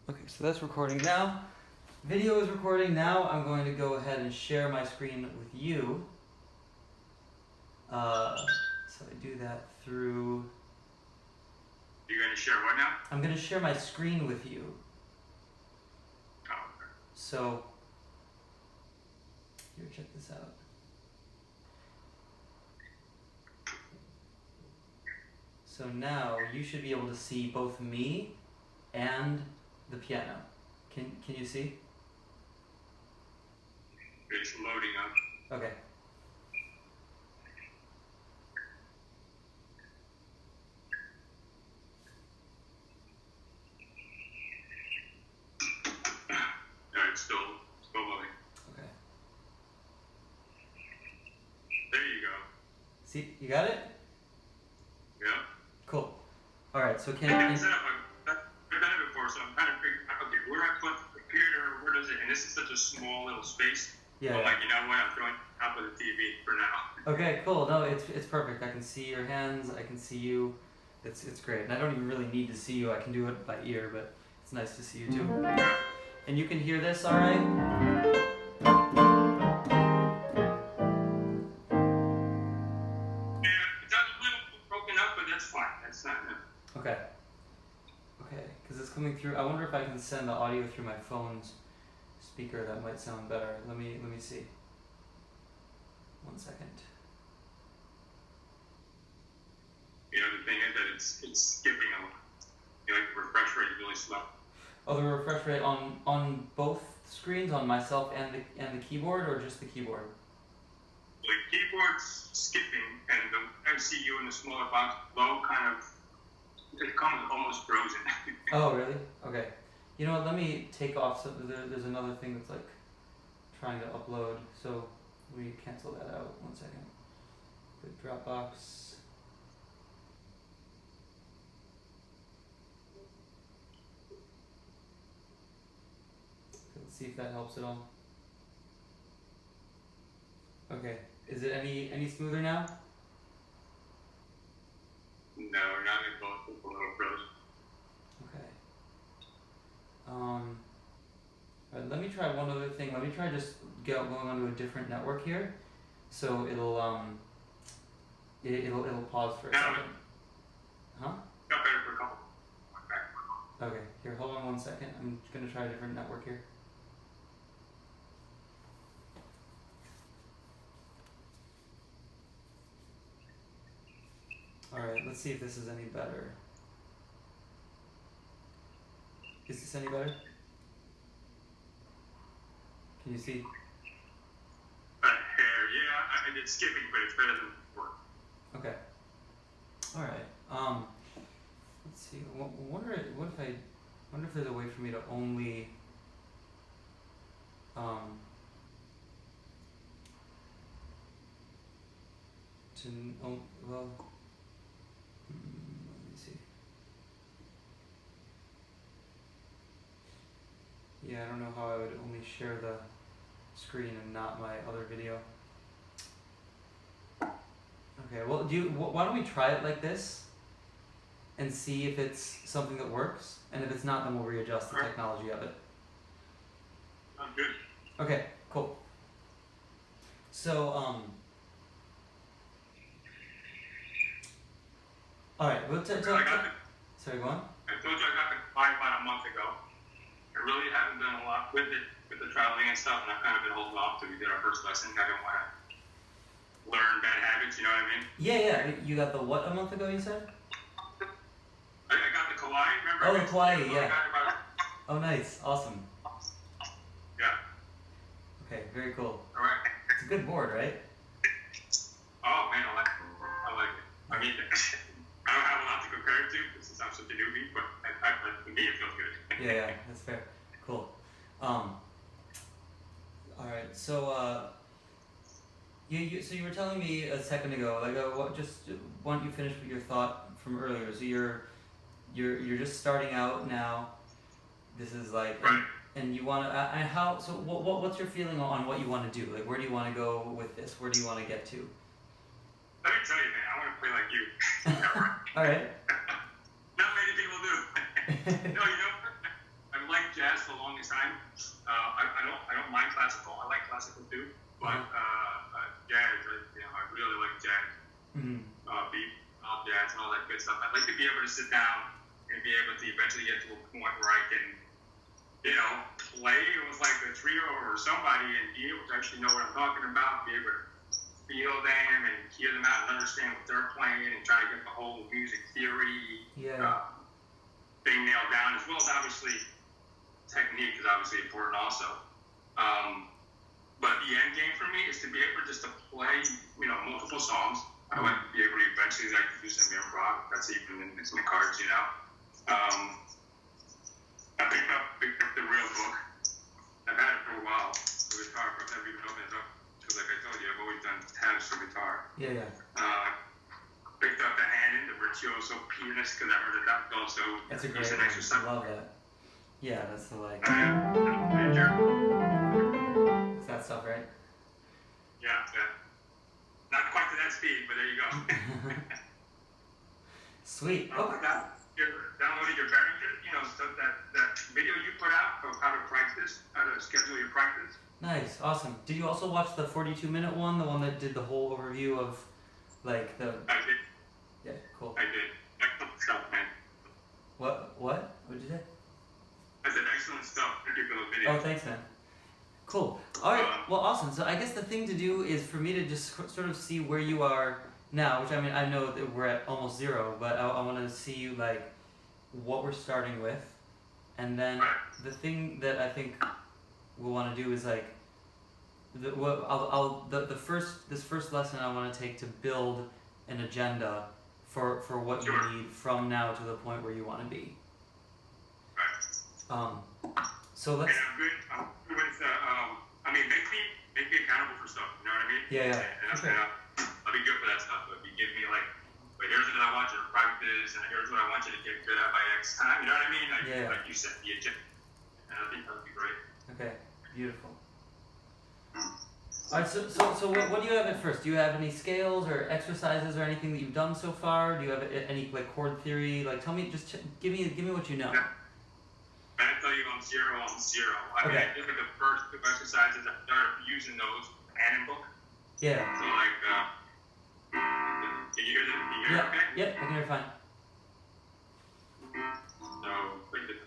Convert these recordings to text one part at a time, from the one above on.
Okay, so that's recording now. Video is recording now. I'm going to go ahead and share my screen with you. So I do that through... You're going to share what now? I'm going to share my screen with you. Oh, okay. So, here, check this out. So now you should be able to see both me and the piano. Can you see? It's loading up. Okay. No, it's still loading. Okay. There you go. See, you got it? Yeah. Cool. All right. So I've done it before, so I'm kind of figuring out, okay, where do I put the computer? Where does it? And this is such a small little space. Yeah. I'm like, you know what? I'm throwing it up with the TV for now. Okay, cool. No, it's perfect. I can see your hands. I can see you. It's great. And I don't even really need to see you. I can do it by ear, but it's nice to see you too. And you can hear this, all right? Yeah, it's a little broken up, but that's fine. That's not it. Okay. Okay, because it's coming through. I wonder if I can send the audio through my phone's speaker. That might sound better. Let me see. 1 second. You know, the thing is that it's skipping a lot. You know, like the refresh rate is really slow. Oh, the refresh rate on both screens, on myself and the keyboard, or just the keyboard? The keyboard's skipping, and the MCU in the smaller box low kind of, it comes almost frozen. Oh, really? Okay. You know what? Let me take off. So there's another thing that's like trying to upload. So we cancel that out. 1 second. Good Dropbox. Let's see if that helps at all. Okay. Is it any smoother now? No, not in both little frozen. Okay. All right, let me try one other thing. Let me try just going onto a different network here, so it'll pause for a second. Huh? Got better for a couple. Okay. Here, hold on 1 second. I'm just gonna try a different network here. All right. Let's see if this is any better. Is this any better? Can you see? Hair, yeah, I did skipping, but it's better than before. Okay. All right. Let's see. Wonder if there's a way for me to only well. Let me see. Yeah, I don't know how I would only share the screen and not my other video. Okay, well, why don't we try it like this and see if it's something that works, and if it's not, then we'll readjust the technology of it. I'm good. Okay, cool. So, all right, sorry, go on. I told you I got the client about a month ago. I really haven't done a lot with it, with the traveling and stuff, and I've kind of been holding off till we did our first lesson. I don't want to learn bad habits, you know what I mean? Yeah. You got the what a month ago, you said? I got the Kauai, remember? Oh, the Kauai, yeah. Oh, nice. Awesome. Yeah. Okay, very cool. All right. It's a good board, right? Oh, man, I like it. I mean, I don't have a lot to compare it to since I'm such a newbie, but for me, it feels good. Yeah, that's fair. Cool. All right, so you were telling me a second ago, like, why don't you finish with your thought from earlier? So you're just starting out now. This is like, right. And you want to, so what's your feeling on what you want to do? Like, where do you want to go with this? Where do you want to get to? Let me tell you, man, I want to play like you. All right. Not many people do. No, you know, I'm like longest time. I don't mind classical. I like classical too, but jazz. I really like jazz. Mm-hmm. Beat, jazz, and all that good stuff. I'd like to be able to sit down and be able to eventually get to a point where I can, play with like a trio or somebody and be able to actually know what I'm talking about, be able to feel them and hear them out and understand what they're playing and try to get the whole music theory thing nailed down, as well as obviously technique is obviously important also. But the end game for me is to be able just to play, multiple songs. I like to be able to eventually do some improv. That's even in the cards, I picked up the real book. I've had it for a while. The guitar, but I've never even opened it up because, like I told you, I've always done tabs for guitar. Yeah. Picked up the Hammond, the Virtuoso Pianist, because I heard that also. That's a great one. I love that. Yeah, that's the Major. It's that stuff, right? Yeah. Not quite to that speed, but there you go. Sweet. You're downloading your Behringer, that video you put out of how to practice, how to schedule your practice. Nice, awesome. Did you also watch the 42-minute one, the one that did the whole overview of, like, the... I did. Yeah, cool. I did. Excellent stuff, man. What? What did you say? I said excellent stuff. Thank you for the video. Oh, thanks, man. Cool. All right. Well, awesome. So I guess the thing to do is for me to just sort of see where you are now, which I know that we're at almost 0, but I want to see you, like, what we're starting with. And then the thing that I think we'll want to do is, like, this first lesson I want to take to build an agenda for what you need from now to the point where you want to be. So let's. I'm good with make me accountable for stuff. You know what I mean? Yeah. And I'll be good for that stuff. If you give me like, here's what I want you to practice, and here's what I want you to get good at by X time. You know what I mean? Like you said, the agenda. And I think that would be great. Okay. Beautiful. All right. So what do you have at first? Do you have any scales or exercises or anything that you've done so far? Do you have any like chord theory? Like, tell me, just give me what you know. Yeah. I tell you I'm zero. I mean, I did the first 2 exercises. I started using those Hammond book. Yeah. So like, can you hear that? Can you hear okay? Yep, I can hear fine. So, like this.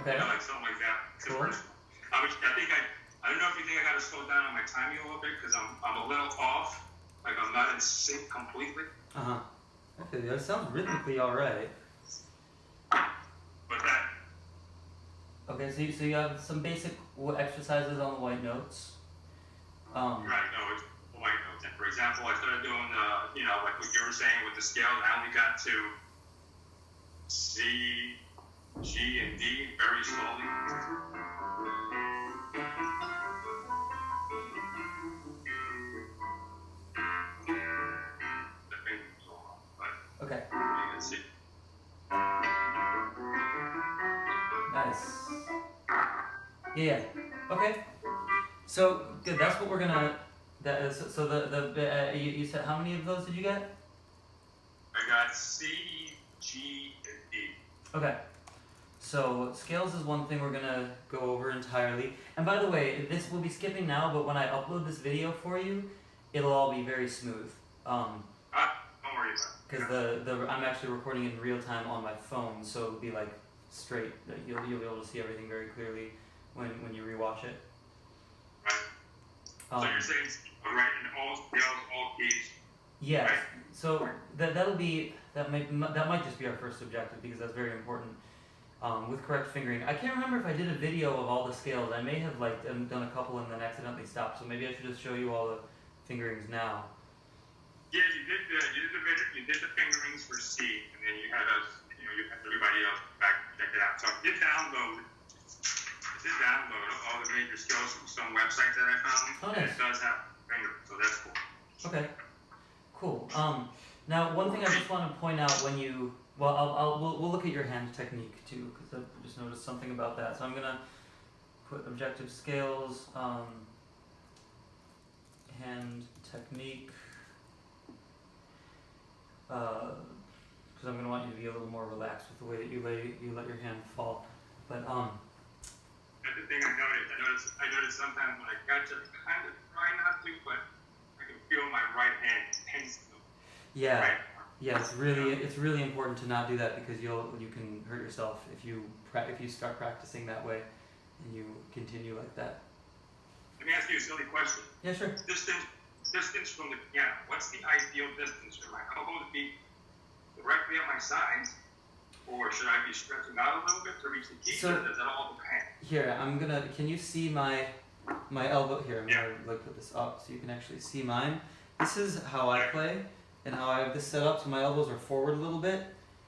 Okay. Like something like that. Cool. I don't know if you think I got to slow down on my timing a little bit because I'm a little off. Like I'm not in sync completely. Okay, that sounds rhythmically all right. But that. Okay, so you have some basic exercises on the white notes. Right. No, it's the white notes. And for example, I started doing like what you were saying with the scales. I only got to C, G, and D very slowly. Okay. You can see. Nice. Yeah. Okay. So good. That's what we're gonna. You said how many of those did you get? I got C, G, and D. Okay. So scales is one thing we're gonna go over entirely. And by the way, this will be skipping now, but when I upload this video for you, it'll all be very smooth. Don't worry about it. Because I'm actually recording in real time on my phone, so it'll be like straight. You'll be able to see everything very clearly when you rewatch it. Right. So you're saying right in all scales, all keys. Yes. Right. So that might just be our first objective because that's very important. With correct fingering. I can't remember if I did a video of all the scales. I may have like done a couple and then accidentally stopped. So maybe I should just show you all the fingerings now. Yeah, you did the fingerings for C, and then you had the websites that I found. Oh, nice. And it does have finger, so that's cool. Okay. Cool. Now, one thing I just want to point out when you, well, we'll look at your hand technique too, because I just noticed something about that. So I'm gonna put objective scales, hand technique, because I'm gonna want you to be a little more relaxed with the way that you let your hand fall. But That's the thing I noticed sometimes when I catch it, I kind of try not to, but I can feel my right hand tense. yeah. Right. Yeah, it's really important to not do that, because you can hurt yourself if you start practicing that way and you continue like that. Let me ask you a silly question. Yeah, sure. Distance from the piano. What's the ideal distance? Should my elbows be directly at my sides, or should I be stretching out a little bit to reach the key? Or does that all depend? Here, can you see my elbow here? I'm gonna like put this up so you can actually see mine. This is how I play. And how I have this set up, so my elbows are forward a little bit.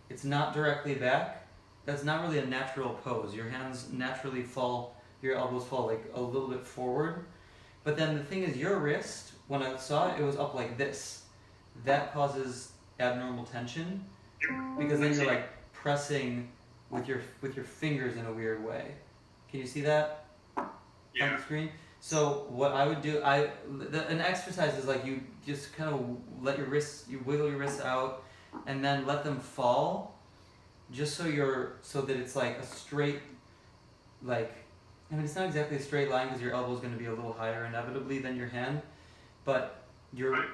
It's not directly back. That's not really a natural pose. Your hands naturally fall, your elbows fall like a little bit forward. But then the thing is, your wrist, when I saw it, it was up like this. That causes abnormal tension, because then you're like pressing with your fingers in a weird way. Can you see that on the screen? So what I would do, an exercise is like you just kind of let your wrists, you wiggle your wrists out, and then let them fall, just so that it's like a straight, like, I mean, it's not exactly a straight line because your elbow is going to be a little higher inevitably than your hand, but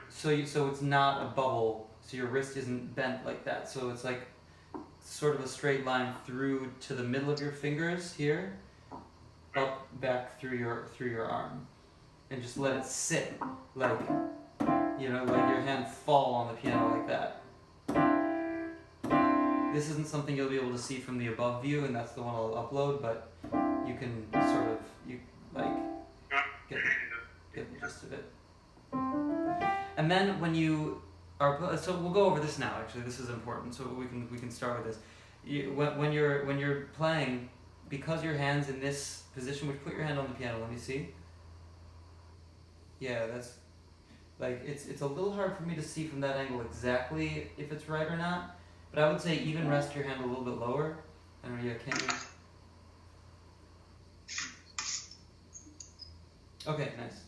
so it's not a bubble, so your wrist isn't bent like that. So it's like sort of a straight line through to the middle of your fingers here, up back through your arm, and just let it sit like, like your hand fall on the piano like that. This isn't something you'll be able to see from the above view, and that's the one I'll upload, but you can sort of get the gist of it. And then when you are, so we'll go over this now. Actually, this is important, so we can start with this. When you're playing, because your hand's in this position, which put your hand on the piano, let me see. Yeah, that's like, it's a little hard for me to see from that angle exactly if it's right or not, but I would say even rest your hand a little bit lower. I don't know, yeah, can you? Okay, nice.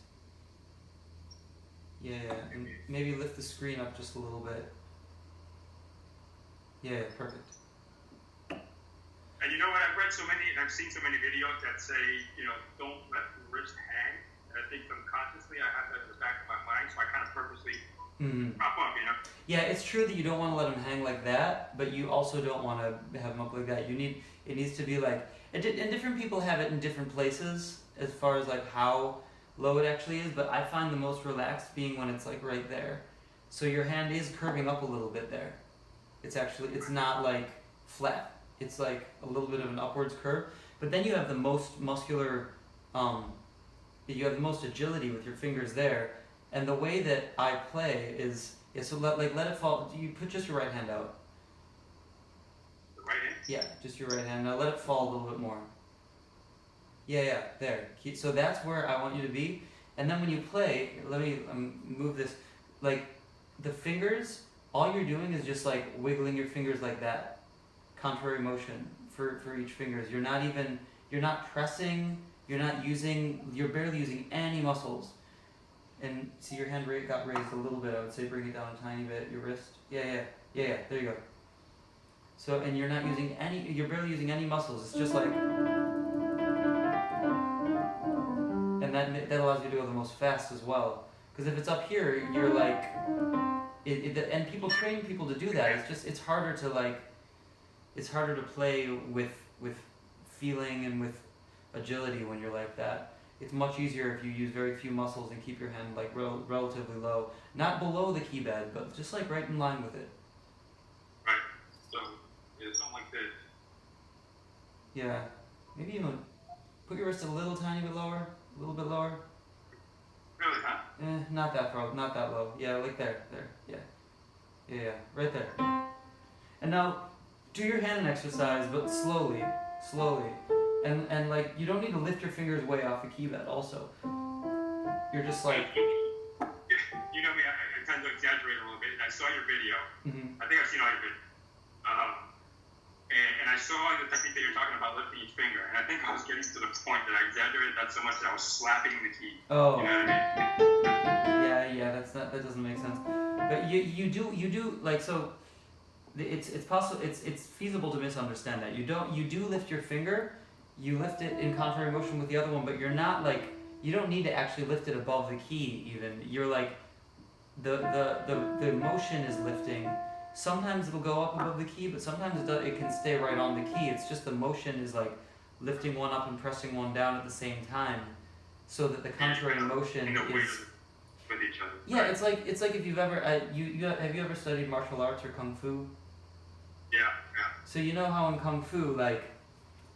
Yeah, and maybe lift the screen up just a little bit. Yeah, perfect. And you know what, I've read so many, and I've seen so many videos that say, don't let the wrist hang. And I think subconsciously I have that in the back of my mind, so I kind of purposely prop up, Yeah, it's true that you don't want to let them hang like that, but you also don't want to have them up like that. It needs to be like, and different people have it in different places as far as like how low it actually is, but I find the most relaxed being when it's like right there. So your hand is curving up a little bit there. It's not like flat. It's like a little bit of an upwards curve, but then you have the most muscular, you have the most agility with your fingers there. And the way that I play is so let it fall. You put just your right hand out. The right hand? Yeah, just your right hand. Now let it fall a little bit more. Yeah, there. So that's where I want you to be. And then when you play, let me move this. Like the fingers, all you're doing is just like wiggling your fingers like that. Contrary motion for each fingers. You're not pressing, you're barely using any muscles. And see, your hand got raised a little bit. I would say bring it down a tiny bit, your wrist. Yeah, there you go. So, and you're barely using any muscles. It's just like, and that allows you to go the most fast as well. Because if it's up here, you're like, and people train people to do that. It's harder to play with feeling and with agility when you're like that. It's much easier if you use very few muscles and keep your hand like relatively low, not below the key bed, but just like right in line with it. Right. So it's something like this. Yeah. Maybe even put your wrist a little tiny bit lower, a little bit lower. Really, huh? Not that far, not that low. Yeah, like there. Yeah, right there. And now do your hand exercise, but slowly. And like, you don't need to lift your fingers way off the key bed also. You're just like. You know me, I tend to exaggerate a little bit. I saw your video. Mm-hmm. I think I've seen all your videos. And I saw the technique that you're talking about, lifting each finger. And I think I was getting to the point that I exaggerated that so much that I was slapping the key. Oh. You know what I mean? Yeah. That doesn't make sense. But you do like so. It's possible. It's feasible to misunderstand that. You do lift your finger. You lift it in contrary motion with the other one, but you're not like. You don't need to actually lift it above the key. Even you're like. The motion is lifting. Sometimes it'll go up above the key, but sometimes it can stay right on the key. It's just the motion is like lifting one up and pressing one down at the same time, so that the contrary motion is. With each other. Yeah, it's like if you've ever have you ever studied martial arts or kung fu? Yeah. So you know how in kung fu, like,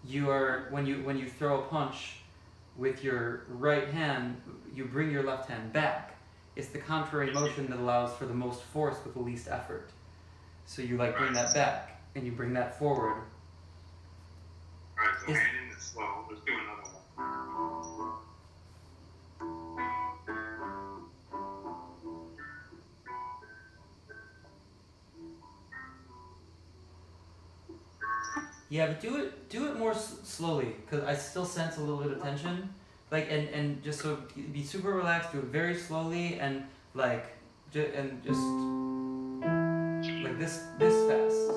you are when you throw a punch with your right hand, you bring your left hand back. It's the contrary motion that allows for the most force with the least effort. So you like bring that back and you bring that forward. Alright, so hand in the slow. Let's do another one. Yeah, but do it more slowly, because I still sense a little bit of tension. Like, and just so be super relaxed, do it very slowly, and like, and just like this fast.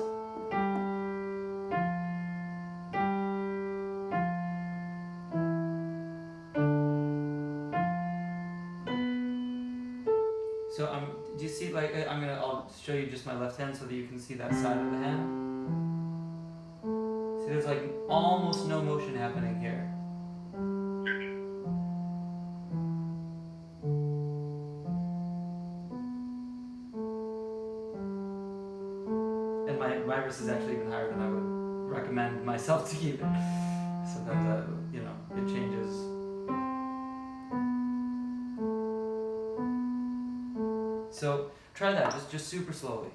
So do you see, like, I'll show you just my left hand so that you can see that side of the hand. See, there's like almost no motion happening here. And my wrist is actually even higher than I would recommend myself to keep it. Sometimes it changes. So try that, just super slowly.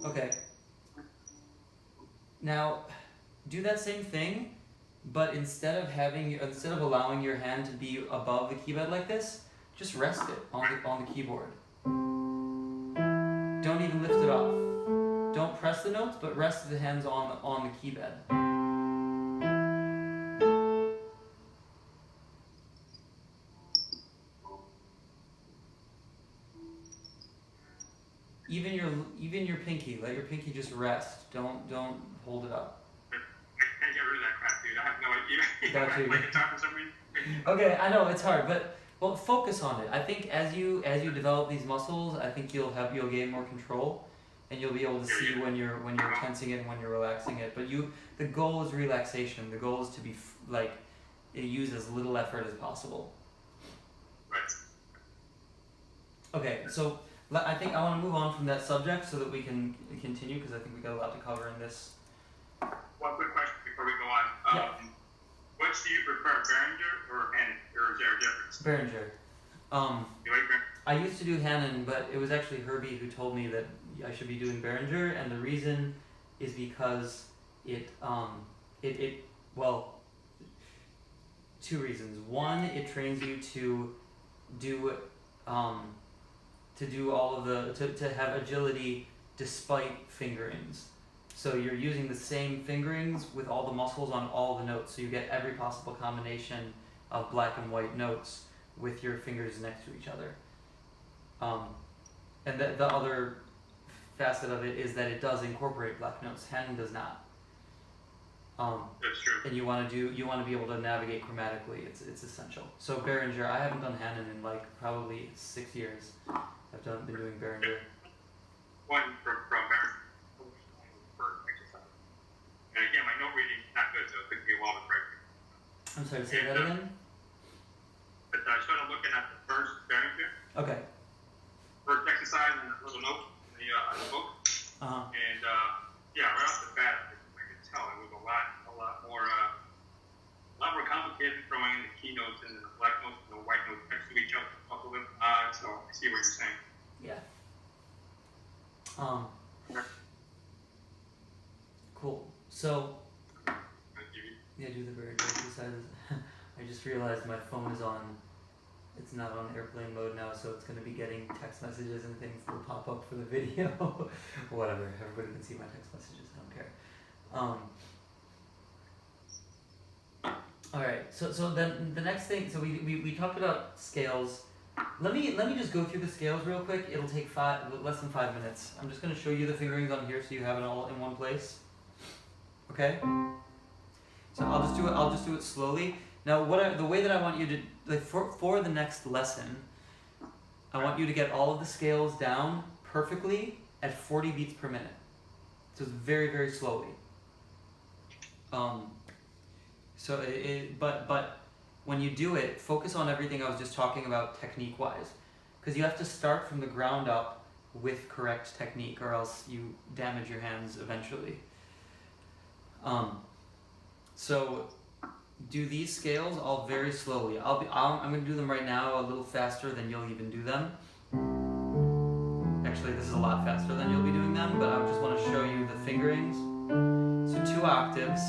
Okay. Now, do that same thing, but instead of allowing your hand to be above the keypad like this, just rest it on the keyboard. Don't even lift it off. Don't press the notes, but rest the hands on the keypad. Even your pinky, let your pinky just rest. Don't hold it up. I can't get rid of that crap, dude. I have no idea. Like a time for some reason. Okay, I know it's hard, but focus on it. I think as you develop these muscles, I think you'll gain more control, and you'll be able to see when you're tensing it and when you're relaxing it. But the goal is relaxation. The goal is to be use as little effort as possible. Right. Okay, so I think I want to move on from that subject so that we can continue, because I think we got a lot to cover in this. One quick question before we go on. Yeah. Which do you prefer, Behringer or Hannon, or is there a difference? Behringer. You like Behringer? I used to do Hannon, but it was actually Herbie who told me that I should be doing Behringer, and the reason is because two reasons. One, it trains you to do all of to have agility despite fingerings. So you're using the same fingerings with all the muscles on all the notes, so you get every possible combination of black and white notes with your fingers next to each other. And the other facet of it is that it does incorporate black notes. Hannon does not. That's true. And you want to be able to navigate chromatically. It's essential. So Behringer, I haven't done Hannon in like probably 6 years. I've been doing Behringer. One from Behringer. And again, my note reading is not good, so it took me a while to break. I'm sorry, say that again? But I started looking at the first Behringer. Okay. First exercise and the little note in the book. Uh-huh. And yeah, right off the bat, I could tell it was a lot more complicated throwing in the key notes and the black notes and the white notes next to each other. So I see what you're saying. Yeah. Cool. So, yeah, do the bird exercises. I just realized my phone is on, it's not on airplane mode now, so it's going to be getting text messages and things that will pop up for the video. Whatever, everybody can see my text messages, I don't care. Alright, so then the next thing, so we talked about scales. Let me just go through the scales real quick. It'll take less than 5 minutes. I'm just going to show you the fingerings on here so you have it all in one place. Okay? So I'll just do it slowly. Now the way that I want you to, like for the next lesson, I want you to get all of the scales down perfectly at 40 beats per minute. So it's very, very slowly. But when you do it, focus on everything I was just talking about technique-wise. Because you have to start from the ground up with correct technique, or else you damage your hands eventually. So do these scales all very slowly. I'm going to do them right now a little faster than you'll even do them. Actually, this is a lot faster than you'll be doing them, but I just want to show you the fingerings. So 2 octaves.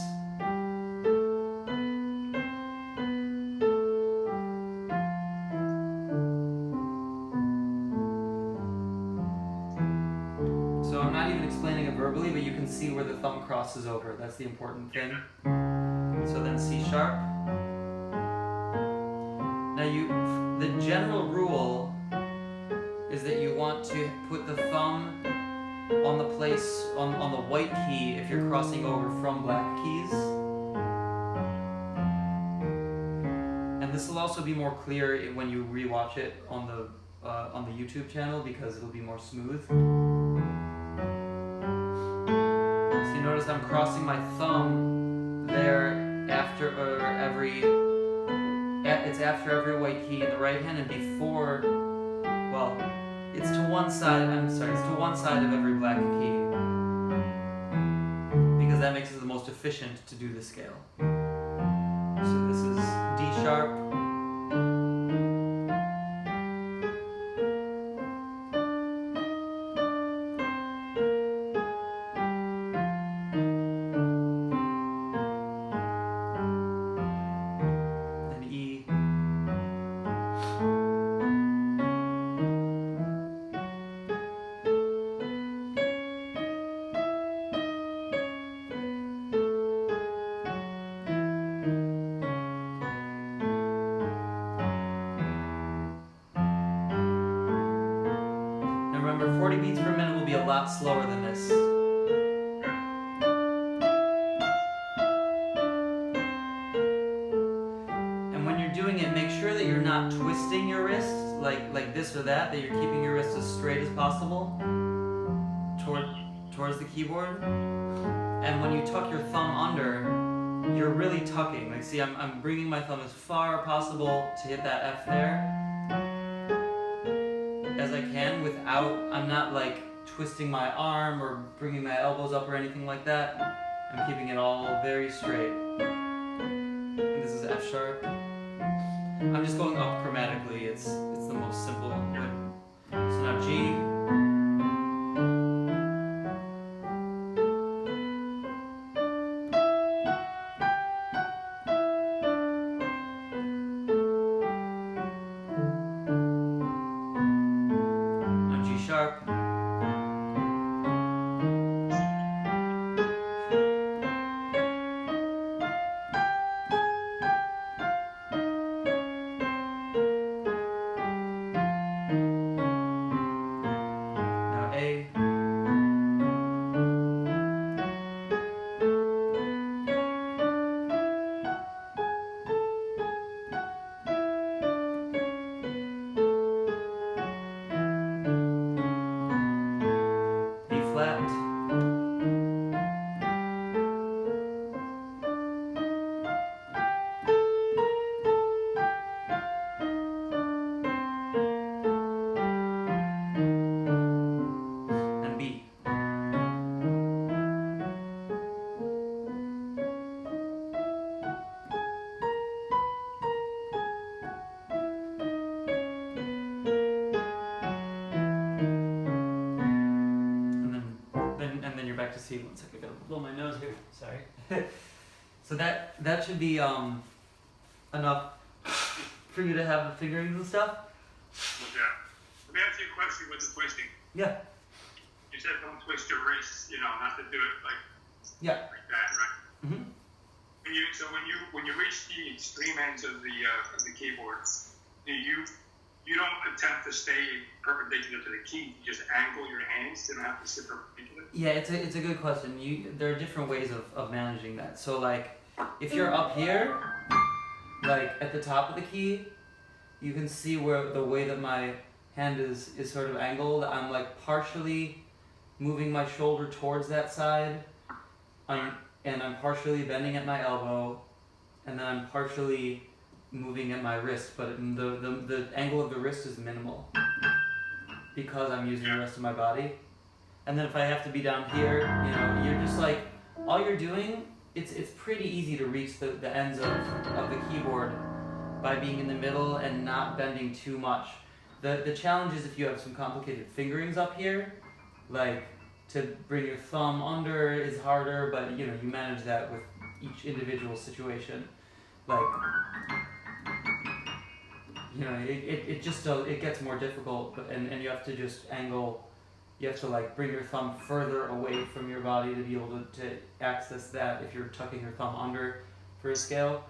So I'm not even explaining it verbally, but you can see where the thumb crosses over. That's the important thing. So then C sharp. Now the general rule is that you want to put the thumb on the place, on the white key if you're crossing over from black keys. And this will also be more clear when you rewatch it on the YouTube channel because it'll be more smooth. So you notice I'm crossing my thumb there after every white key in the right hand and before, well, it's to one side of every black key because that makes it the most efficient to do the scale. So this is D sharp, remember 40 beats per minute will be a lot slower than this. And when you're doing it, make sure that you're not twisting your wrist like this or that you're keeping your wrist as straight as possible towards the keyboard. And when you tuck your thumb under, you're really tucking. Like see, I'm bringing my thumb as far as possible to hit that F there as I can I'm not like twisting my arm or bringing my elbows up or anything like that. I'm keeping it all very straight. And this is F sharp. I'm just going up chromatically. It's the most simple way. So now G. Sharp. Now A. Back to C. One second, I gotta blow my nose here. Sorry. So that should be enough for you to have the fingerings and stuff. Okay. Let me ask you a question with the twisting. Yeah. You said don't twist your wrists, not to do it like Yeah. like that, right? Mhm. When you reach the extreme ends of the keyboard, you don't attempt to stay perpendicular to the key. You just angle your hands. You don't have to sit perpendicular. Yeah, it's a good question. There are different ways of managing that. So like, if you're up here, like at the top of the key, you can see where the way that my hand is sort of angled. I'm like partially moving my shoulder towards that side, and I'm partially bending at my elbow, and then I'm partially moving at my wrist, but the angle of the wrist is minimal because I'm using the rest of my body. And then if I have to be down here, you're just like, all you're doing, it's pretty easy to reach the ends of the keyboard by being in the middle and not bending too much. The challenge is if you have some complicated fingerings up here, like to bring your thumb under is harder, but you manage that with each individual situation. Like, it gets more difficult, and you have to just angle, you have to like bring your thumb further away from your body to be able to access that if you're tucking your thumb under for a scale.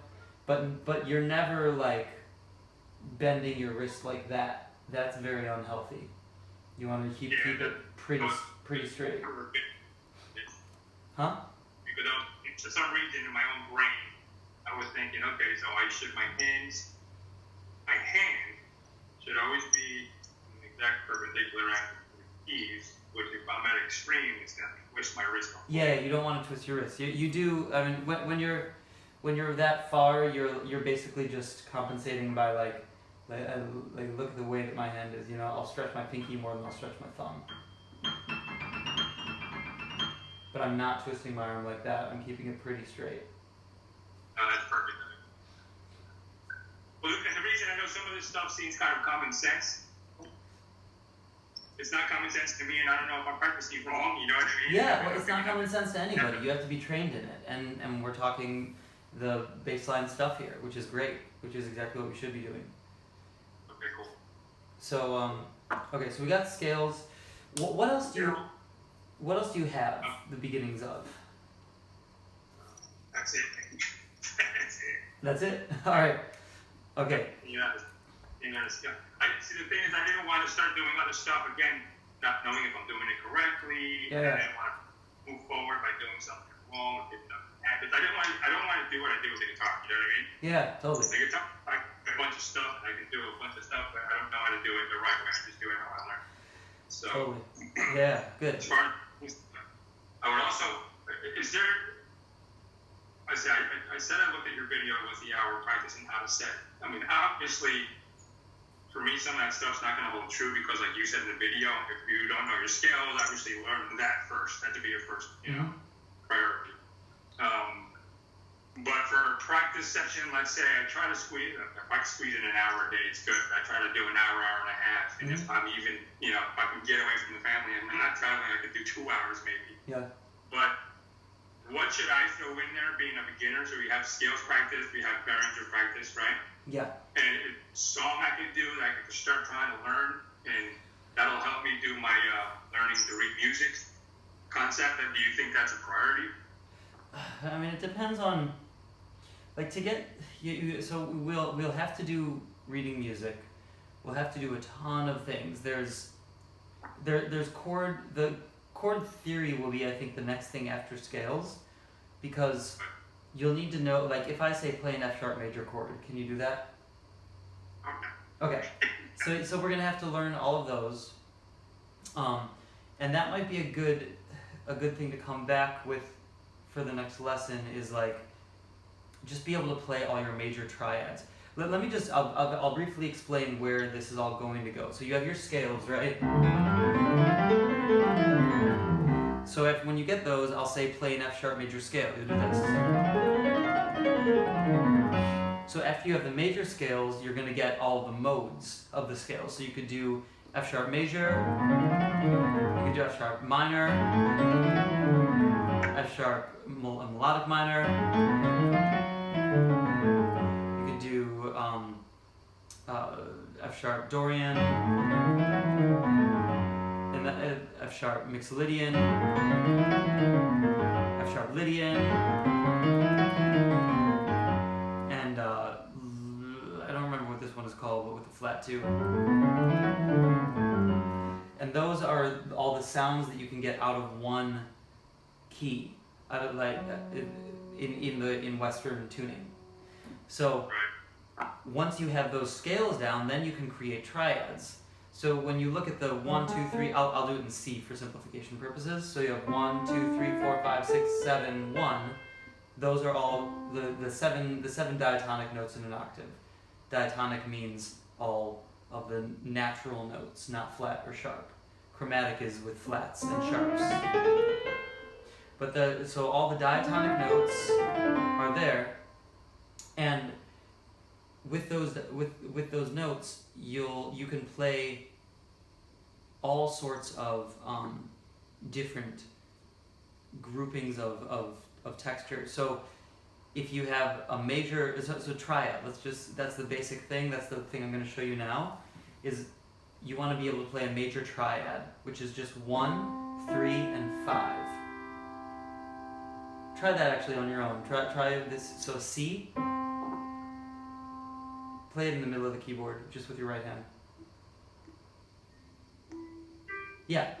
But you're never like bending your wrist like that. That's very unhealthy. You want to keep it pretty straight. Huh? Because for some reason in my own brain, I was thinking, okay, so my hand should always be in the exact perpendicular angle to the keys, which if I'm at extreme, it's going to twist my wrist off. Yeah, you don't want to twist your wrist. You do, I mean, when you're that far, you're basically just compensating by like look at the way that my hand is, I'll stretch my pinky more than I'll stretch my thumb. But I'm not twisting my arm like that. I'm keeping it pretty straight. No, that's perfect. Well, and the reason I know some of this stuff seems kind of common sense, it's not common sense to me, and I don't know if I'm practicing wrong, you know what I mean? Yeah, well, it's not common sense to anybody. You have to be trained in it. And we're talking the baseline stuff here, which is great, which is exactly what we should be doing. Okay, cool. So, okay, so we got scales. What else do you have the beginnings of? That's it. That's it? All right. Okay. See, the thing is, I didn't want to start doing other stuff again, not knowing if I'm doing it correctly. Yeah. And I didn't want to move forward by doing something wrong or picking up habits. I don't want to do what I do with the guitar. You know what I mean? Yeah, totally. The guitar, I a bunch of stuff, and I can do a bunch of stuff, but I don't know how to do it the right way. I just do it how I learn. So. Totally. Yeah. Good. As far as, I would also. Is there? I said I looked at your video with the hour practicing how to set. I mean, obviously, for me, some of that stuff's not going to hold true because, like you said in the video, if you don't know your scales, obviously learn that first. That should be your first, priority. But for a practice session, let's say I try to squeeze. If I can squeeze in an hour a day, it's good. I try to do an hour, hour and a half, and if I'm even, if I can get away from the family and I'm not traveling, I could do 2 hours maybe. Yeah. But what should I throw in there being a beginner? So we have scales practice, we have Behringer practice, right? Yeah. And a song I can do that I can start trying to learn, and that'll help me do my learning to read music concept. And do you think that's a priority? I mean, it depends on, like, to get so we'll have to do reading music. We'll have to do a ton of things. There's chord theory will be, I think, the next thing after scales, because you'll need to know, like, if I say play an F sharp major chord, can you do that? Okay. So we're gonna have to learn all of those, and that might be a good thing to come back with for the next lesson, is like just be able to play all your major triads. Let me just I'll briefly explain where this is all going to go. So you have your scales, right? So when you get those, I'll say play an F sharp major scale. You'll do this. So after you have the major scales, you're going to get all the modes of the scales. So you could do F sharp major, you could do F sharp minor, F F sharp melodic minor. You could do F sharp Dorian, and F sharp Mixolydian, F sharp Lydian, and I don't remember what this one is called, but with the flat 2. And those are all the sounds that you can get out of one key, out of like in Western tuning. So once you have those scales down, then you can create triads. So when you look at the 1, 2, 3, I'll do it in C for simplification purposes. So you have 1, 2, 3, 4, 5, 6, 7, 1. Those are all the seven diatonic notes in an octave. Diatonic means all of the natural notes, not flat or sharp. Chromatic is with flats and sharps. But so all the diatonic notes are there, and with those notes, you can play all sorts of different groupings of texture. So if you have a major, so triad, that's the basic thing, that's the thing I'm going to show you now, is you want to be able to play a major triad, which is just 1, 3, and 5. Try that actually on your own. Try this, so C, play it in the middle of the keyboard, just with your right hand. Yeah,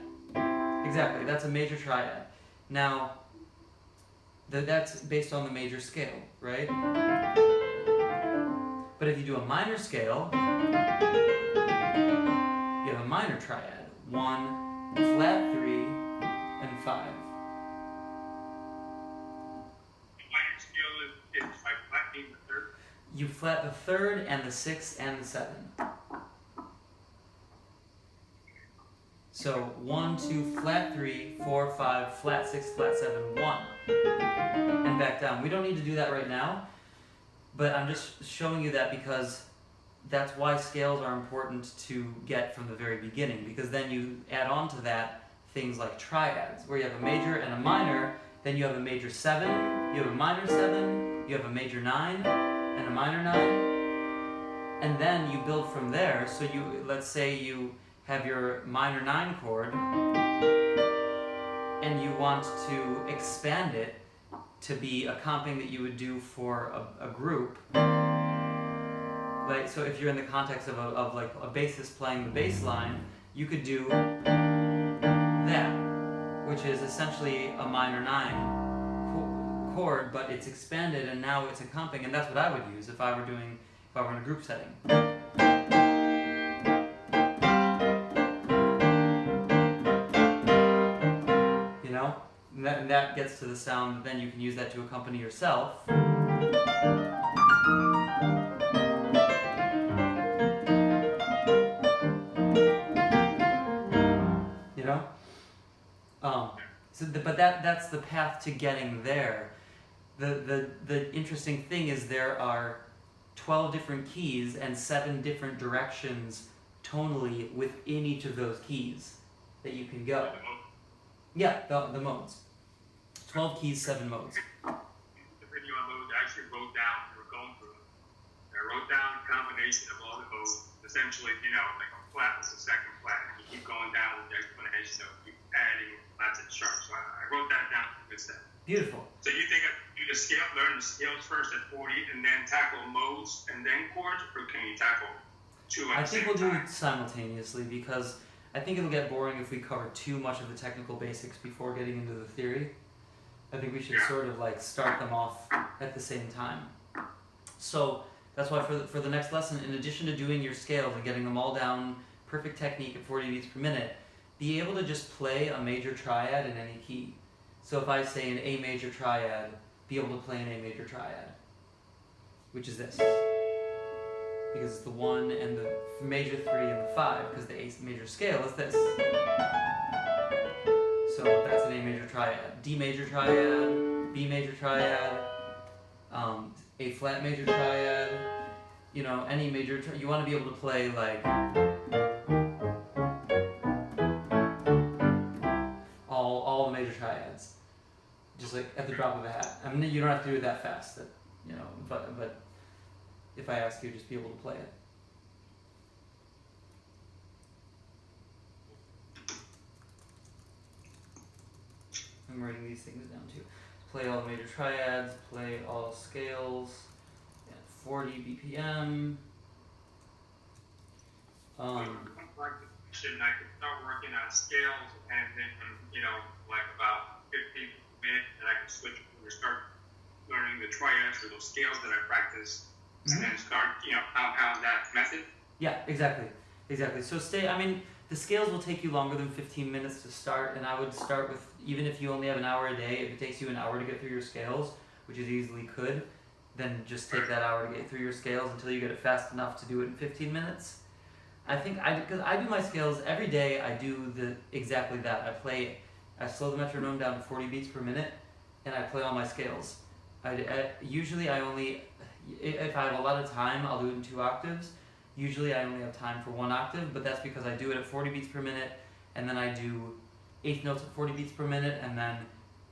exactly, that's a major triad. Now, that's based on the major scale, right? But if you do a minor scale, you have a minor triad. 1, flat 3, and 5. Minor scale is like flattening the third? You flat the third and the 6th and the 7th. So 1, 2, flat 3, 4, 5, flat 6, flat 7, 1. And back down. We don't need to do that right now, but I'm just showing you that because that's why scales are important to get from the very beginning, because then you add on to that things like triads, where you have a major and a minor, then you have a major 7, you have a minor 7, you have a major 9, and a minor 9, and then you build from there. So let's say you have your minor 9 chord, and you want to expand it to be a comping that you would do for a group. Like, so if you're in the context of like a bassist playing the bass line, you could do that, which is essentially a minor 9 chord, but it's expanded and now it's a comping, and that's what I would use if I were in a group setting. You know? And that gets to the sound that then you can use that to accompany yourself. You know? But that's the path to getting there. The interesting thing is there are 12 different keys and 7 different directions tonally within each of those keys that you can go. Yeah, the modes. 12 keys, 7 modes. The video on modes, I actually wrote down, we were going through it. I wrote down a combination of all the modes. Essentially, like a flat was the second flat, and you keep going down with the explanation of you adding flats and sharps. So I wrote that down for good stuff. Beautiful. So you think I do learn the scales first at 40 and then tackle modes and then chords, or can you tackle 2 at the same time? I think we'll do it simultaneously, because I think it'll get boring if we cover too much of the technical basics before getting into the theory. I think we should sort of like start them off at the same time. So that's why for the next lesson, in addition to doing your scales and getting them all down, perfect technique at 40 beats per minute, be able to just play a major triad in any key. So if I say an A major triad, be able to play an A major triad, which is this. Because it's the 1 and the major 3 and the 5, because the A major scale is this. So that's an A major triad. D major triad, B major triad, A flat major triad, any major you want to be able to play like all the major triads. just like at the drop of a hat. I mean, you don't have to do it that fast, you know, but if I ask you, just be able to play it. I'm writing these things down too. Play all major triads, play all scales at 40 BPM. I could start working on scales, and then, you know, like about 15 minutes, and I can switch or start learning the triads or those scales that I practice, and then start, you know, compound that method. Yeah, exactly. So I mean, the scales will take you longer than 15 minutes to start, and I would start with, even if you only have an hour a day, if it takes you an hour to get through your scales, which it easily could, then just take that hour to get through your scales until you get it fast enough to do it in 15 minutes. I think because I do my scales every day. I do exactly that. I slow the metronome down to 40 beats per minute, and I play all my scales. Usually I only, if I have a lot of time, I'll do it in 2 octaves. Usually I only have time for 1 octave, but that's because I do it at 40 beats per minute, and then I do 8th notes at 40 beats per minute, and then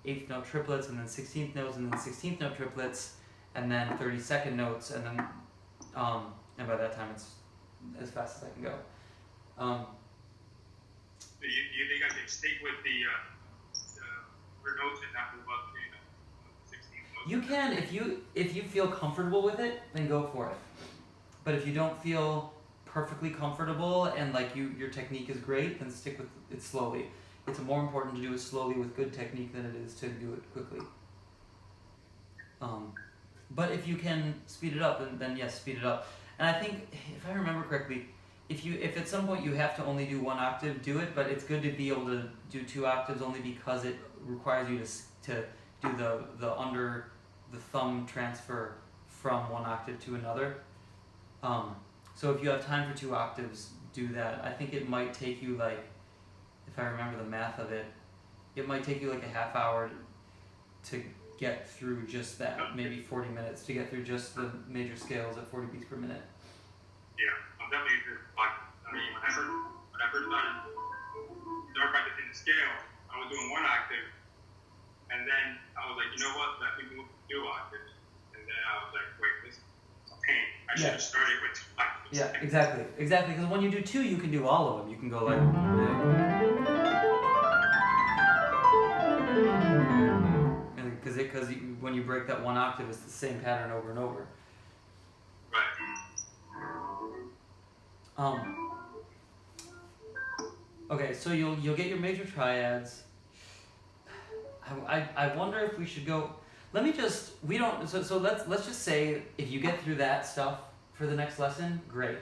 8th note triplets, and then 16th notes, and then 16th note triplets, and then 32nd notes, and then, and by that time it's as fast as I can go. Do you think I can stick with the notes and not move up to 16 notes? You can, if you feel comfortable with it, then go for it. But if you don't feel perfectly comfortable and like your technique is great, then stick with it slowly. It's more important to do it slowly with good technique than it is to do it quickly. But if you can speed it up, then yes, speed it up. And I think, if I remember correctly, if at some point you have to only do 1 octave, do it. But it's good to be able to do 2 octaves only because it requires you to do the under the thumb transfer from 1 octave to another. So if you have time for 2 octaves, do that. I think it might take you like, if I remember the math of it, it might take you like a half hour to get through just that, maybe 40 minutes to get through just the major scales at 40 beats per minute. Yeah, I'm definitely agree. Like, I mean, when I first started practicing the scale, I was doing 1 octave, and then I was like, you know what, let me move to 2 octaves, and then I was like, wait, this is a pain. I should have started with 2 octaves. Yeah, exactly, because when you do 2, you can do all of them. You can go like. Because when you break that 1 octave, it's the same pattern over and over. Right. Okay, so you'll get your major triads. I wonder if we should go. Let me just so let's just say if you get through that stuff for the next lesson, great.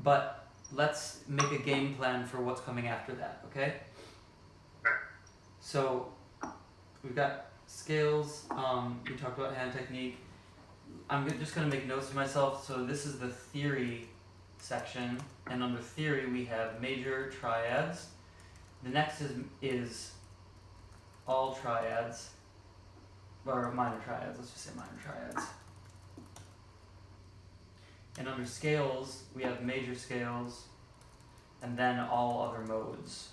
But let's make a game plan for what's coming after that. Okay. So we've got scales, we talked about hand technique. I'm just going to make notes for myself. So this is the theory section, and under theory we have major triads. The next is all triads, or minor triads, let's just say minor triads. And under scales, we have major scales, and then all other modes.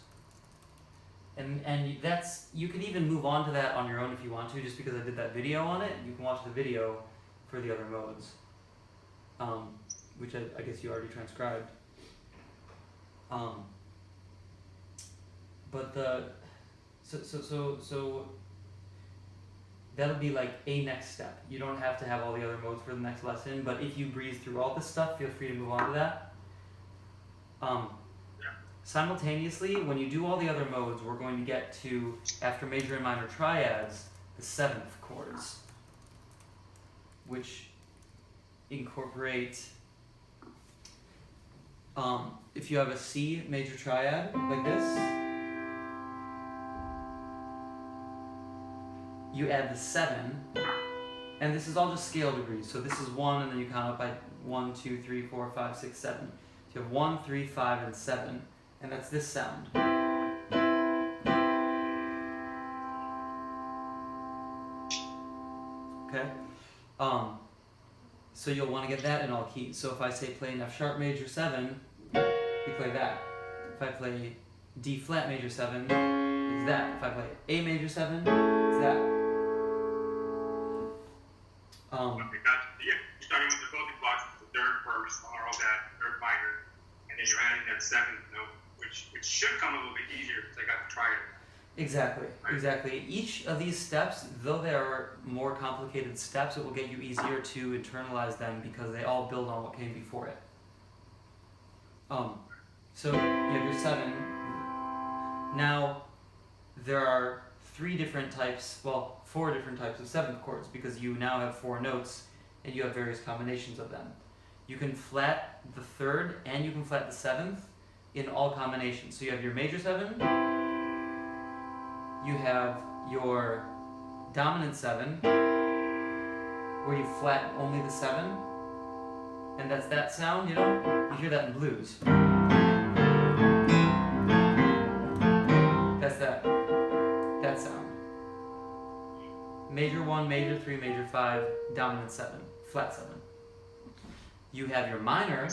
And that's, you can even move on to that on your own if you want to, just because I did that video on it. You can watch the video for the other modes, which I guess you already transcribed. But so that'll be like a next step. You don't have to have all the other modes for the next lesson, but if you breeze through all this stuff, feel free to move on to that. Simultaneously, when you do all the other modes, we're going to get to, after major and minor triads, the 7th chords, which incorporate, if you have a C major triad, like this, you add the 7, and this is all just scale degrees, so this is 1, and then you count up by 1, 2, 3, 4, 5, 6, 7. So you have 1, 3, 5, and 7. And that's this sound. Okay? So you'll want to get that in all keys. So if I say play an F sharp major 7, you play that. If I play D flat major 7, it's that. If I play A major 7, it's that. Okay, gotcha. Yeah, you're starting with the building blocks, the third first, or all that, third minor, and then you're adding that seventh note, which should come a little bit easier because I got to try it. Exactly, exactly. Each of these steps, though they are more complicated steps, it will get you easier to internalize them because they all build on what came before it. So you have your 7. Now, there are 4 different types of 7th chords because you now have 4 notes and you have various combinations of them. You can flat the 3rd and you can flat the 7th in all combinations. So you have your major 7, you have your dominant 7, where you flat only the 7, and that's that sound, you know? You hear that in blues. That's that sound. Major 1, major 3, major 5, dominant 7, flat 7. You have your minor,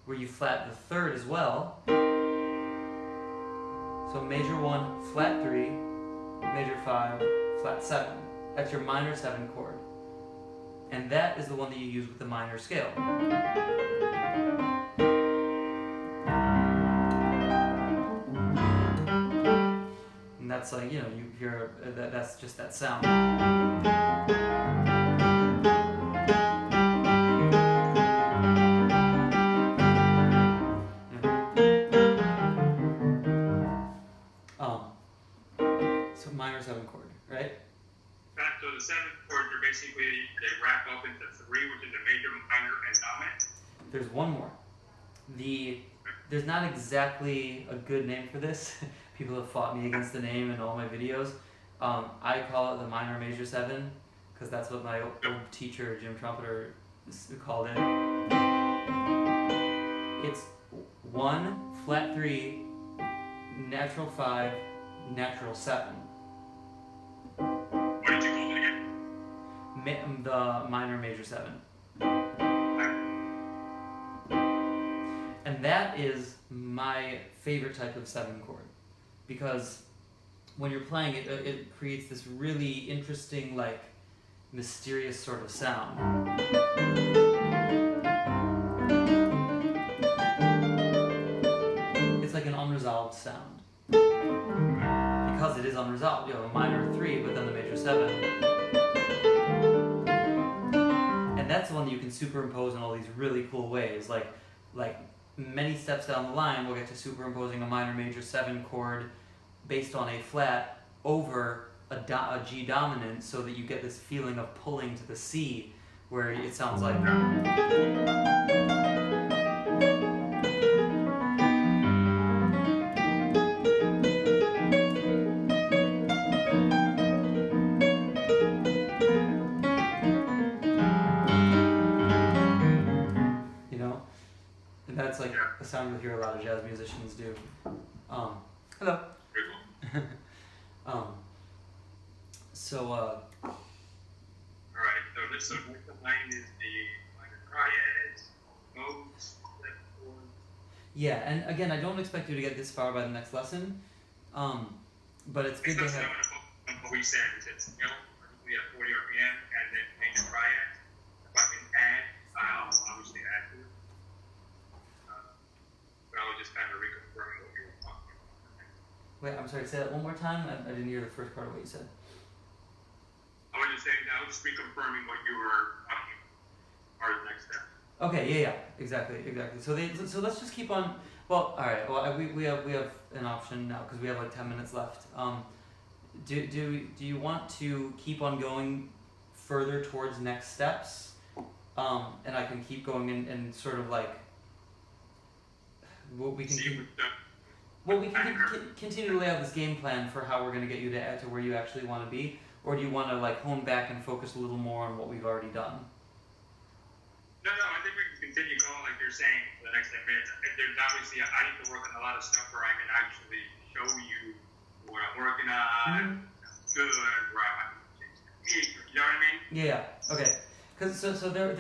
where you flat the 3rd as well. So major 1, flat 3, major 5, flat 7. That's your minor 7 chord. And that is the one that you use with the minor scale. And that's like, you know, you hear that's just that sound. So minor 7 chord, right? So the 7th chords are basically, they wrap up into 3, which is a major, minor, and dominant. There's one more. There's not exactly a good name for this. People have fought me against the name in all my videos. I call it the minor major 7 because that's what my old teacher, Jim Trumpeter, called it. It's 1, flat 3, natural 5, natural 7. What did you call it again? The minor major 7. And that is my favorite type of 7 chord because when you're playing it, it creates this really interesting, like, mysterious sort of sound. It's like an unresolved sound. Because it is unresolved. You have a minor 3, but then the major 7. And that's the one that you can superimpose in all these really cool ways. Like many steps down the line, we'll get to superimposing a minor major 7 chord based on a flat over a G dominant so that you get this feeling of pulling to the C where it sounds like... You know? And that's like a sound you'll hear a lot of jazz musicians do. Hello. Alright, so this line is the minor triads, modes, chords. Yeah, and again, I don't expect you to get this far by the next lesson, but it's good to have... What we said is it's, you know, we have 40 RPM and then major triads. If I can add, I'll obviously add to it. But I was just kind of reconfirming what you were talking about. Wait, I'm sorry, say that one more time? I didn't hear the first part of what you said. I was just saying, I was just reconfirming what you were talking about, or the next step. Okay, yeah, exactly. So let's just keep on. Well, all right. Well, we have an option now because we have like 10 minutes left. Do you want to keep on going further towards next steps, and I can keep going and sort of like we can continue to lay out this game plan for how we're going to get you to where you actually want to be, or do you want to like hone back and focus a little more on what we've already done? No, I think we can continue going like you're saying for the next 10 minutes. There's obviously, I need to work on a lot of stuff where I can actually show you what I'm working on, good, where I might change technique, you know what I mean? Yeah, okay. Because so there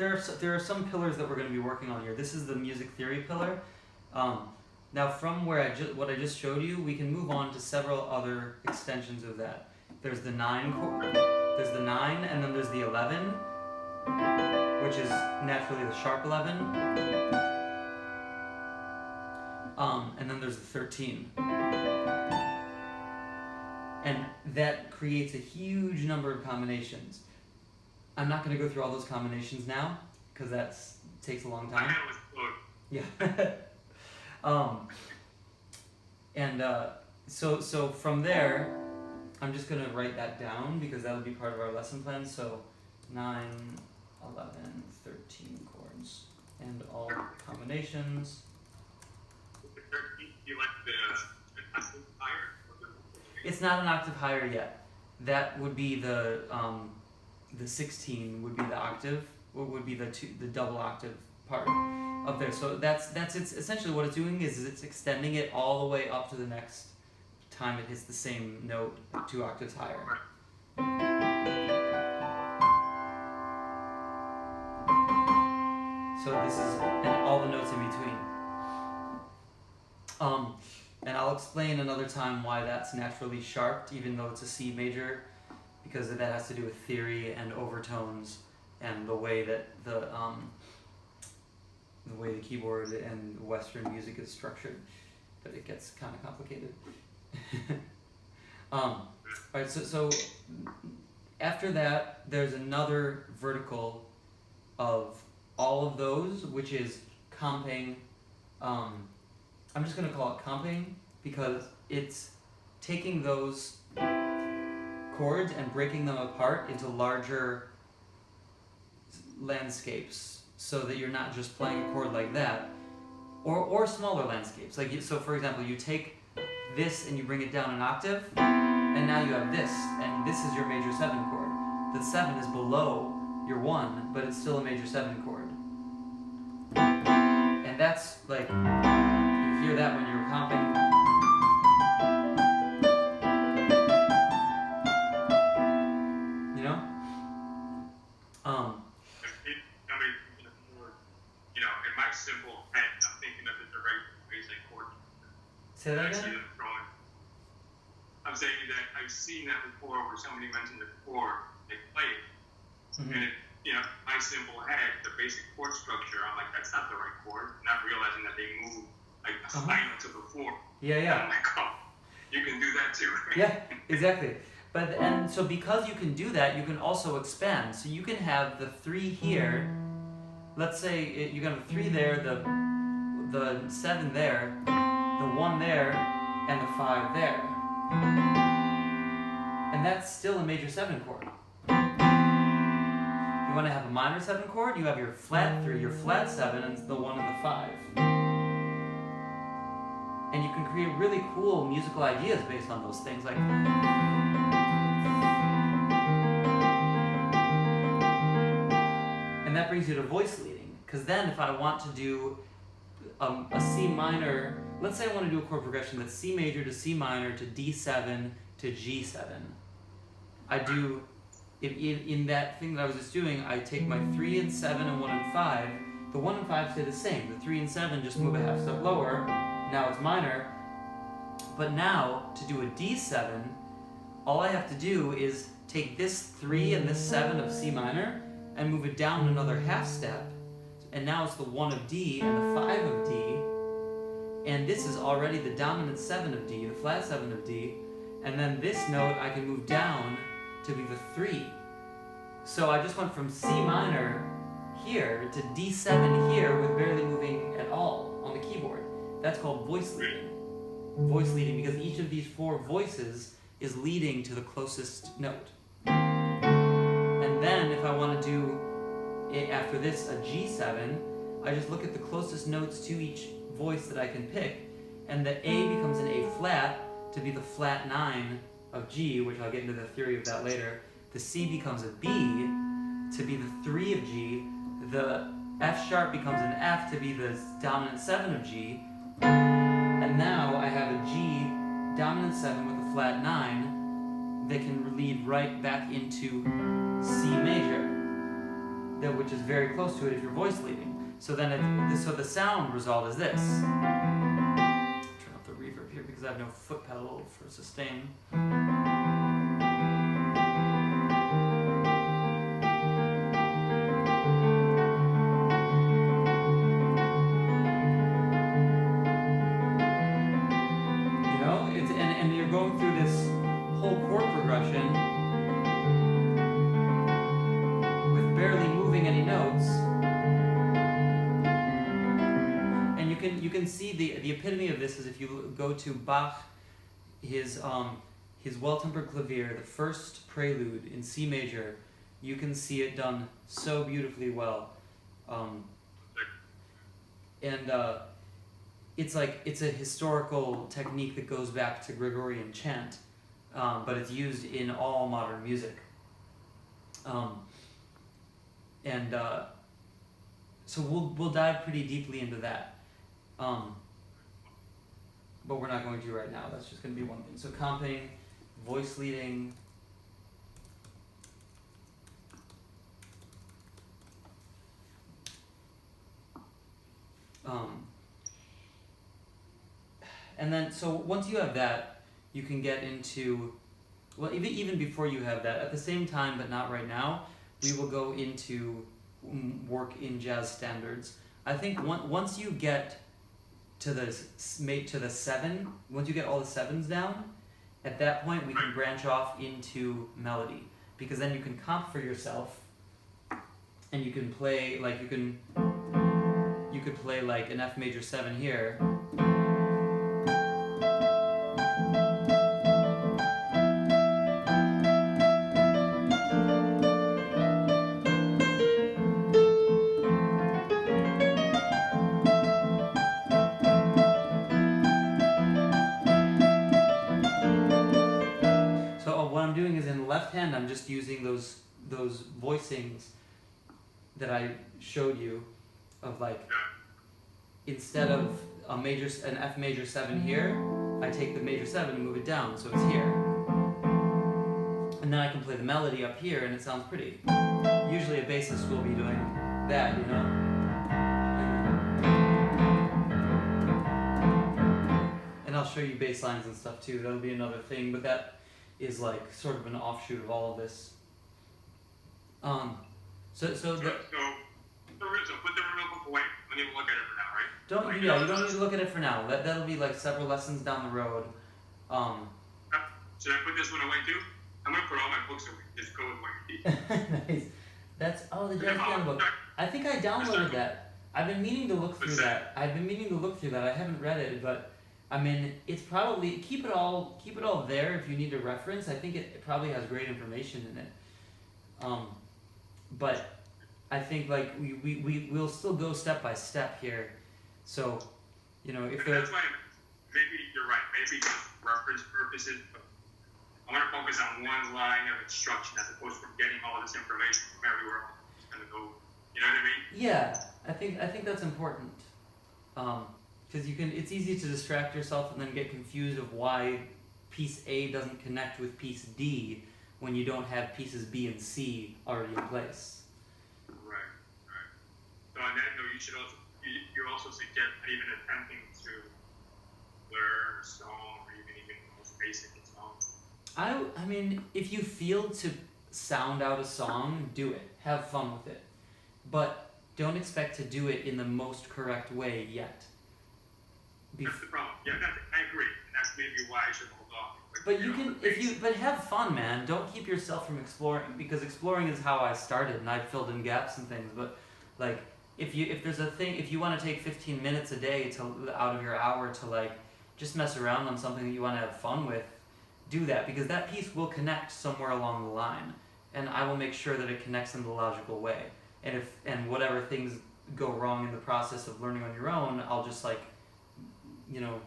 are some pillars that we're going to be working on here. This is the music theory pillar. Now from what I just showed you, we can move on to several other extensions of that. There's the 9 chord, there's the 9, and then there's the 11. which is naturally the sharp 11. And then there's the 13. And that creates a huge number of combinations. I'm not going to go through all those combinations now, because that takes a long time. Yeah. So from there, I'm just going to write that down, because that'll be part of our lesson plan. So 9, 11, 13 chords, and all combinations. You like the octave higher? It's not an octave higher yet. That would be the 16 would be the octave, or would be the double octave part up there. So that's it's essentially what it's doing is it's extending it all the way up to the next time it hits the same note 2 octaves higher. So this is and all the notes in between. And I'll explain another time why that's naturally sharped, even though it's a C major, because that has to do with theory and overtones and the way that the keyboard and Western music is structured. But it gets kind of complicated. Alright, so after that, there's another vertical of all of those, which is comping. I'm just going to call it comping because it's taking those chords and breaking them apart into larger landscapes, so that you're not just playing a chord like that, or smaller landscapes. Like so, for example, you take this and you bring it down an octave, and now you have this, and this is your major 7 chord. The 7 is below your 1, but it's still a major 7 chord. And that's like, you hear that when you're comping. You know? In my simple head, I'm thinking of it the right basic chord. Say that again? I'm saying that I've seen that before where somebody mentioned the chord, they play it. Mm-hmm. And my simple head, the basic chord structure, I'm like, that's not the right chord. Not realizing that they move like the final to the 4. Yeah. And I'm like, oh, you can do that too. Yeah, exactly. And so because you can do that, you can also expand. So you can have the 3 here. Let's say you got the 3 there, the 7 there, the 1 there, and the 5 there. And that's still a major 7 chord. You want to have a minor 7 chord, you have your flat 3, your flat 7, and the 1 and the 5. And you can create really cool musical ideas based on those things. Like, and that brings you to voice leading. Because then if I want to do a C minor, let's say I want to do a chord progression that's C major to C minor to D7 to G7. I do, in that thing that I was just doing, I take my 3 and 7 and 1 and 5. The 1 and 5 stay the same. The 3 and 7 just move a half step lower. Now it's minor. But now, to do a D7, all I have to do is take this 3 and this 7 of C minor and move it down another half step. And now it's the 1 of D and the 5 of D. And this is already the dominant 7 of D, the flat 7 of D. And then this note I can move down to be the 3. So I just went from C minor here to D7 here with barely moving at all on the keyboard. That's called voice leading. Voice leading, because each of these 4 voices is leading to the closest note. And then if I want to do it after this a G7, I just look at the closest notes to each voice that I can pick, and the A becomes an A flat to be the flat 9 of G, which I'll get into the theory of that later. The C becomes a B to be the 3 of G. The F sharp becomes an F to be the dominant 7 of G. And now I have a G dominant 7 with a flat 9 that can lead right back into C major, which is very close to it if you're voice leading. So then so the sound result is this. Turn up the reverb here because I have no foot pedal for sustain. can see the epitome of this is if you go to Bach, his Well-Tempered Clavier, the first prelude in C major, you can see it done so beautifully well, and it's a historical technique that goes back to Gregorian chant, but it's used in all modern music, and so we'll dive pretty deeply into that, but we're not going to right now. That's just going to be one thing. So comping, voice leading. And then, so once you have that, you can get into, well, even before you have that, at the same time, but not right now, we will go into work in jazz standards. I think once you get to the 7, once you get all the 7s down, at that point we can branch off into melody, because then you can comp for yourself, and you can play like you could play like an F major 7 here. Doing is in the left hand I'm just using those voicings that I showed you of like, instead of an F major 7 here, I take the major 7 and move it down so it's here, and then I can play the melody up here and it sounds pretty. Usually a bassist will be doing that, you know, and I'll show you bass lines and stuff too. That'll be another thing, but that is like sort of an offshoot of all of this. So put the real book away. I need to look at it for now, right? You don't need to look at it for now. That'll be like several lessons down the road. Should I put this one away too? I'm gonna put all my books away. Just go with what you need. Nice. That's the jazz piano book. I think I downloaded that. I've been meaning to look through that. I haven't read it, but I mean, it's probably keep it all there if you need a reference. I think it probably has great information in it. But I think like we'll still go step by step here. So, you know, if that's why maybe you're right. Maybe just reference purposes. But I want to focus on one line of instruction as opposed to getting all this information from everywhere. It's gonna go. You know what I mean? Yeah, I think that's important. Because it's easy to distract yourself and then get confused of why piece A doesn't connect with piece D when you don't have pieces B and C already in place. Right. So on that note, you also suggest even attempting to learn a song or even the most basic song. I mean, if you feel to sound out a song, do it. Have fun with it. But don't expect to do it in the most correct way yet. That's the problem. Yeah, I agree. And that's maybe why I should hold off. But have fun, man. Don't keep yourself from exploring, because exploring is how I started, and I filled in gaps and things. But like, if you want to take 15 minutes a day out of your hour to like just mess around on something that you want to have fun with, do that, because that piece will connect somewhere along the line, and I will make sure that it connects in the logical way. And whatever things go wrong in the process of learning on your own, I'll just like, you know,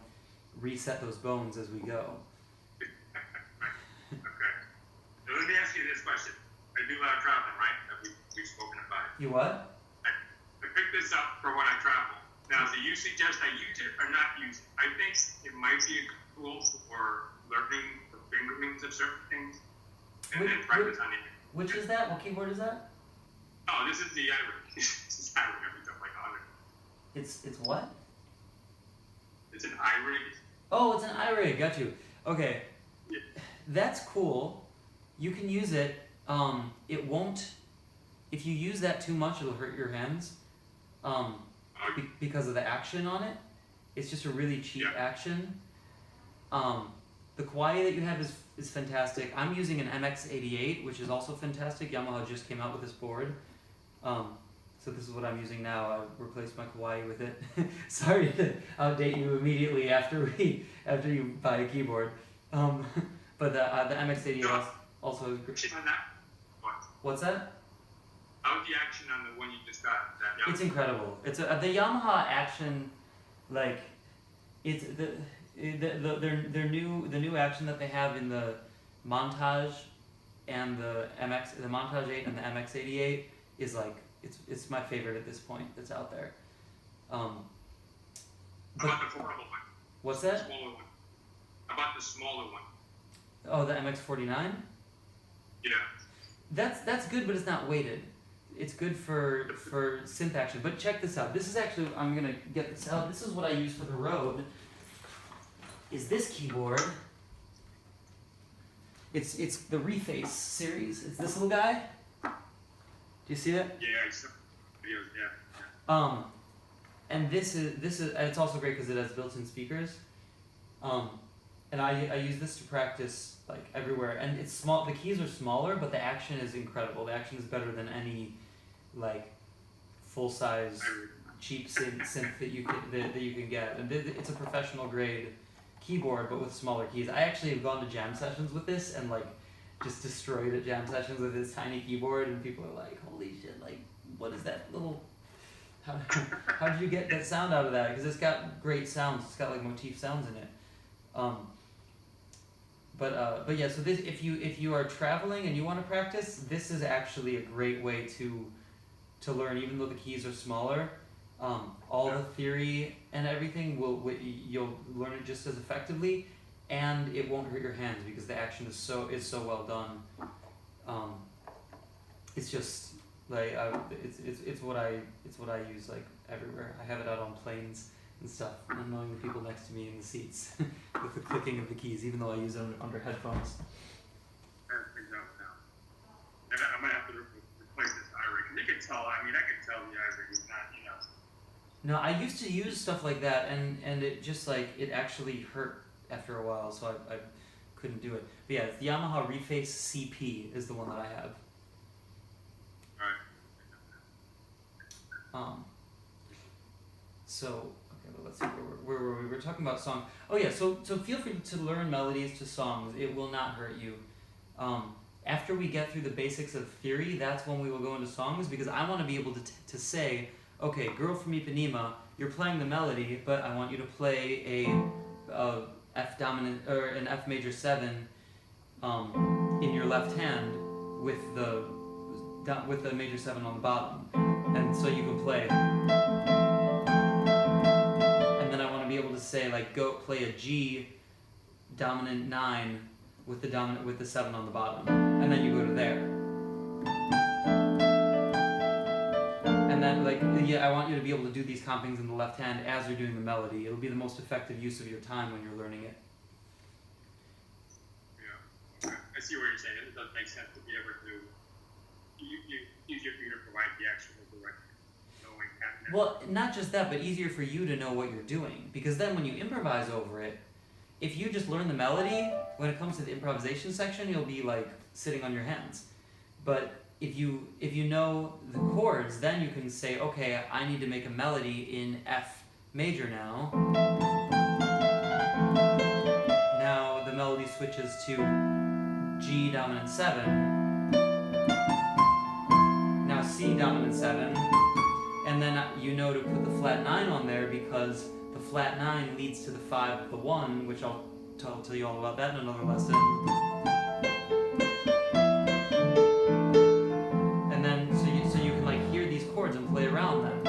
reset those bones as we go. Okay. So let me ask you this question. I do a lot of traveling, right? That we've spoken about it. You what? I picked this up for when I travel. Now, do you suggest I use it or not use it? I think it might be a tool for learning the fingerings of certain things, and then practice on it. Which is that? What keyboard is that? Oh, this is the iRig. This is iRig. I picked up like 100. It's what? It's an iRig. Oh, it's an iRig. Got you. Okay. Yeah. That's cool. You can use it. It won't. If you use that too much, it'll hurt your hands. Because of the action on it. It's just a really cheap action. The Kauai that you have is fantastic. I'm using an MX88, which is also fantastic. Yamaha just came out with this board. So this is what I'm using now. I replaced my Kawaii with it. Sorry to outdate you immediately after you buy a keyboard. But the MX88 also is great. On that? What's that? How's the action on the one you just got? It's incredible. It's the Yamaha action, like it's the new action that they have in the Montage and the Montage 8 and the MX88 is like it's my favorite at this point that's out there. How about the portable one? What's that? The smaller one. How about the smaller one? Oh, the MX49? Yeah. That's good, but it's not weighted. It's good for synth action. But check this out. This is actually, I'm gonna get this out. This is what I use for the road. Is this keyboard? It's the Reface series. It's this little guy. Do you see it? Yeah, I saw videos. Yeah. And this is it's also great because it has built-in speakers. And I use this to practice like everywhere. And it's small. The keys are smaller, but the action is incredible. The action is better than any like full-size cheap synth that you can get. And it's a professional grade keyboard, but with smaller keys. I actually have gone to jam sessions with this and like just destroyed at jam sessions with this tiny keyboard, and people are like, "Holy shit! Like, what is that little? How did you get that sound out of that? Because it's got great sounds. It's got like motif sounds in it." But yeah. So this, if you are traveling and you want to practice, this is actually a great way to learn, even though the keys are smaller. All the theory and everything you'll learn it just as effectively, and it won't hurt your hands because the action is so well done. It's just like it's what I use like everywhere. I have it out on planes and stuff, and knowing the people next to me in the seats with the clicking of the keys, even though I use it under headphones. I might have to replace this iRig. You can tell. I mean, I can tell the iRig is not, No, I used to use stuff like that, and it just like it actually hurt after a while, so I couldn't do it. But yeah, the Yamaha Reface CP is the one that I have. Alright. So okay, well, let's see where were we? We were talking about song. Oh yeah, so feel free to learn melodies to songs. It will not hurt you. After we get through the basics of theory, that's when we will go into songs, because I want to be able to say, okay, Girl from Ipanema, you're playing the melody, but I want you to play a F dominant or an F major 7 in your left hand with the major 7 on the bottom, and so you can play. And then I want to be able to say like go play a G dominant 9 with the 7 on the bottom, and then you go to there. And then, like, yeah, I want you to be able to do these compings in the left hand as you're doing the melody. It'll be the most effective use of your time when you're learning it. Yeah, I see what you're saying. It does make sense to be able to easier for you to provide the actual direct knowing. Well, not just that, but easier for you to know what you're doing. Because then when you improvise over it, if you just learn the melody, when it comes to the improvisation section, you'll be like sitting on your hands. But if you know the chords, then you can say, okay, I need to make a melody in F major now. Now the melody switches to G dominant 7. Now C dominant 7. And then you know to put the flat 9 on there because the flat 9 leads to the 5 of the 1, which I'll tell you all about that in another lesson. And then, so you can like hear these chords and play around them.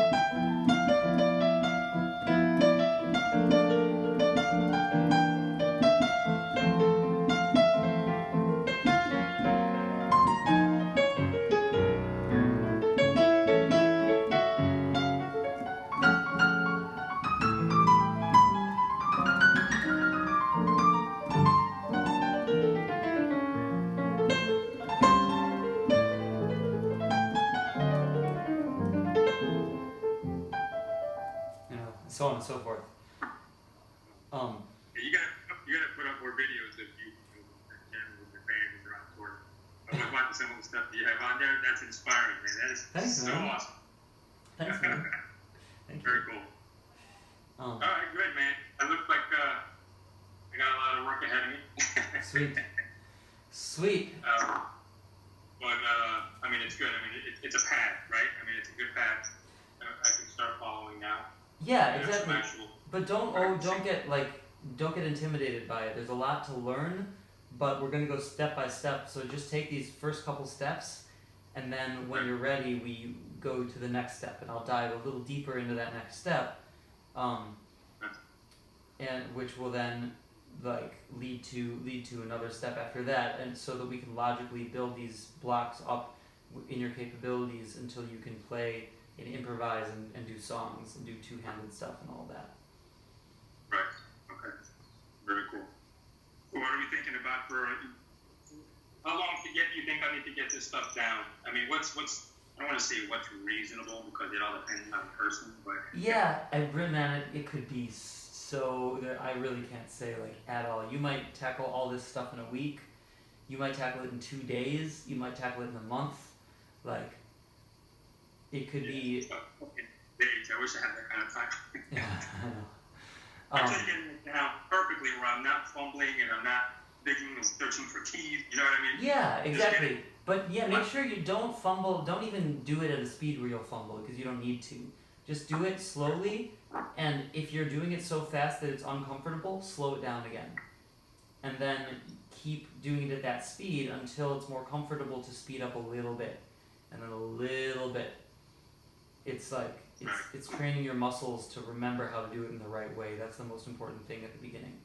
So on and so forth. You gotta put up more videos of you with your band and you're on tour. I was watching some of the stuff you have on there. That's inspiring, man. That is Thanks, so man. awesome. Thanks, man. Thank you. Very cool. All right, good, man. I look like I got a lot of work ahead of me. Sweet. Sweet. But I mean, it's good. I mean, it's a path, right? I mean, it's a good path. I can start following now. Yeah, exactly. But don't get intimidated by it. There's a lot to learn, but we're gonna go step by step. So just take these first couple steps, and then when you're ready, we go to the next step, and I'll dive a little deeper into that next step, and which will then lead to another step after that, and so that we can logically build these blocks up in your capabilities until you can play and improvise and do songs and do two-handed stuff and all that. Right. Okay. Very cool. So what are we thinking about for? How long do you think I need to get this stuff down? I mean, what's I don't want to say what's reasonable because it all depends on the person, but yeah, man, it could be so. I really can't say at all. You might tackle all this stuff in a week. You might tackle it in 2 days. You might tackle it in a month. It could be. Days. I wish I had that kind of time. Yeah, I know. I'm taking it down perfectly where I'm not fumbling and I'm not digging and searching for keys. You know what I mean? Yeah, exactly. But yeah, make sure you don't fumble. Don't even do it at a speed where you'll fumble because you don't need to. Just do it slowly, and if you're doing it so fast that it's uncomfortable, slow it down again. And then keep doing it at that speed until it's more comfortable to speed up a little bit. And then a little bit. It's it's training your muscles to remember how to do it in the right way. That's the most important thing at the beginning.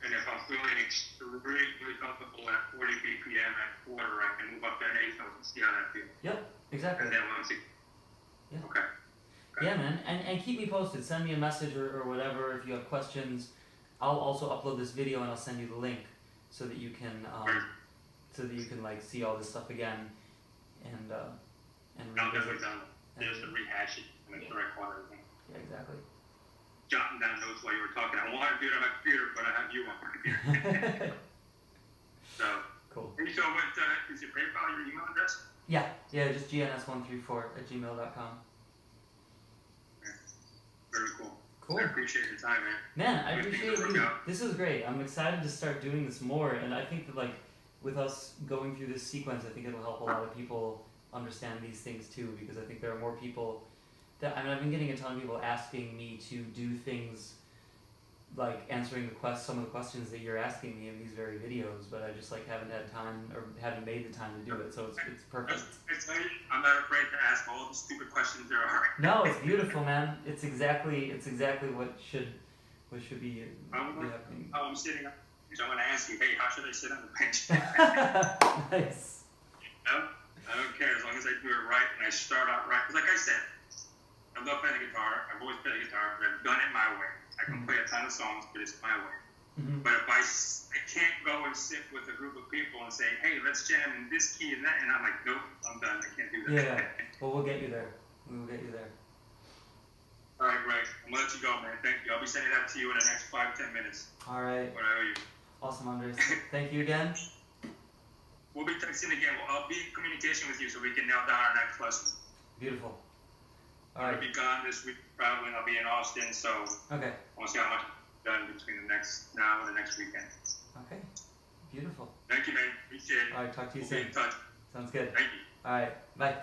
And if I'm feeling really comfortable at 40 BPM at quarter, I can move up that 8 notes and see how that feels. Yep, exactly. And then once it... Yeah. Okay. Yeah, man. And keep me posted. Send me a message or whatever if you have questions. I'll also upload this video and I'll send you the link so that you can see all this stuff again and I'll definitely download. Just to rehash it and make sure I caught everything. Yeah, exactly. Jotting down notes while you were talking. I wanted to do it on my computer, but I have you on my computer. So cool. And so what is your PayPal, your email address? Yeah, just gns134@gmail.com. Okay. Very cool. Cool. I appreciate your time, man. Man, I appreciate you. This is great. I'm excited to start doing this more, and I think that with us going through this sequence, I think it'll help a lot of people understand these things too, because I think there are more people that I've been getting a ton of people asking me to do things answering some of the questions that you're asking me in these very videos, but I just haven't had time or haven't made the time to do it, so it's perfect. I'm not afraid to ask all the stupid questions there are. No, it's beautiful, man. It's exactly what should be happening. I'm sitting up, so I'm going to ask you, hey, how should I sit on the bench? Nice. No? I don't care as long as I do it right and I start out right. Because like I said, I love playing the guitar. I've always played the guitar, but I've done it my way. I can play a ton of songs, but it's my way. Mm-hmm. But if I can't go and sit with a group of people and say, hey, let's jam in this key and that, and I'm like, nope, I'm done. I can't do that. Yeah. Well, we'll get you there. We will get you there. All right, Greg. I'm going to let you go, man. Thank you. I'll be sending that to you in the next 5-10 minutes. All right. What I owe you. Awesome, Andres. Thank you again. We'll be texting again. I'll be in communication with you so we can nail down our next lesson. Beautiful. All right. I'll be gone this week traveling. I'll be in Austin, so okay. I'll see how much I've done between now and the next weekend. Okay. Beautiful. Thank you, man. Appreciate it. All right. Talk to you soon. We'll be in touch. Sounds good. Thank you. All right. Bye.